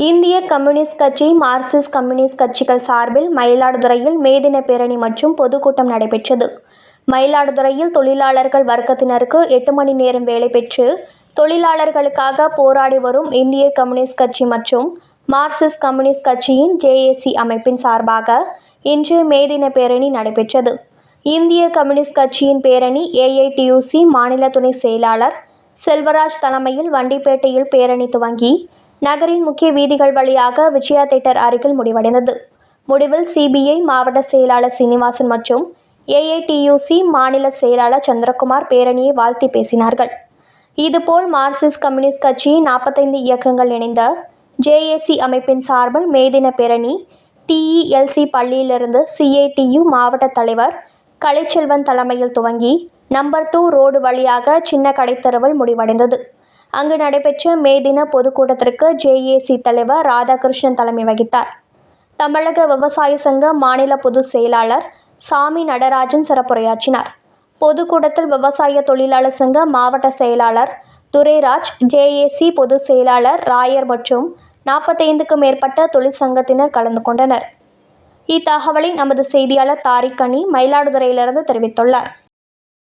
இந்திய கம்யூனிஸ்ட் கட்சி, Marxist communist கட்சிகள் சார்பில் மயிலாடுதுறையில் மே தின பேரணி மற்றும் பொதுக்கூட்டம் நடைபெற்றது. மயிலாடுதுறையில் தொழிலாளர்கள் வர்க்கத்தினருக்கு 8 மணி நேரம் வேலை பெற்று தொழிலாளர்களுக்காக போராடி வரும் இந்திய கம்யூனிஸ்ட் கட்சி மற்றும் மார்க்சிஸ்ட் கம்யூனிஸ்ட் கட்சியின் JAC அமைப்பின் சார்பாக இன்று மே தின பேரணி நடைபெற்றது. இந்திய கம்யூனிஸ்ட் கட்சியின் பேரணி AITUC மாநில துணை செயலாளர் செல்வராஜ் தலைமையில் வண்டிப்பேட்டையில் பேரணி துவங்கி நகரின் முக்கிய வீதிகள் வழியாக விஜயா தியேட்டர் அருகில் முடிவடைந்தது. முடிவில் CBI மாவட்ட செயலாளர் சீனிவாசன் மற்றும் AITUC மாநில செயலாளர் சந்திரகுமார் பேரணியை வாழ்த்தி பேசினார்கள். இதுபோல் மார்க்சிஸ்ட் கம்யூனிஸ்ட் கட்சியின் 45 இயக்கங்கள் இணைந்த JAC அமைப்பின் சார்பில் மே தின பேரணி TELC பள்ளியிலிருந்து CITU மாவட்ட தலைவர் கலைச்செல்வன் தலைமையில் துவங்கி நம்பர் 2 ரோடு வழியாக சின்ன கடைத்தெருவில் முடிவடைந்தது. அங்கு நடைபெற்ற மே தின பொதுக்கூட்டத்திற்கு JAC தலைவர் ராதாகிருஷ்ணன் தலைமை வகித்தார். தமிழக விவசாய சங்க மாநில பொதுச் செயலாளர் சாமி நடராஜன் சிறப்புரையாற்றினார். பொதுக்கூட்டத்தில் விவசாய தொழிலாளர் சங்க மாவட்ட செயலாளர் துரைராஜ், JAC பொதுச் செயலாளர் ராயர் மற்றும் 45க்கும் மேற்பட்ட தொழிற்சங்கத்தினர் கலந்து கொண்டனர். இத்தகவலை நமது செய்தியாளர் தாரிக் கனி மயிலாடுதுறையிலிருந்து தெரிவித்துள்ளார்.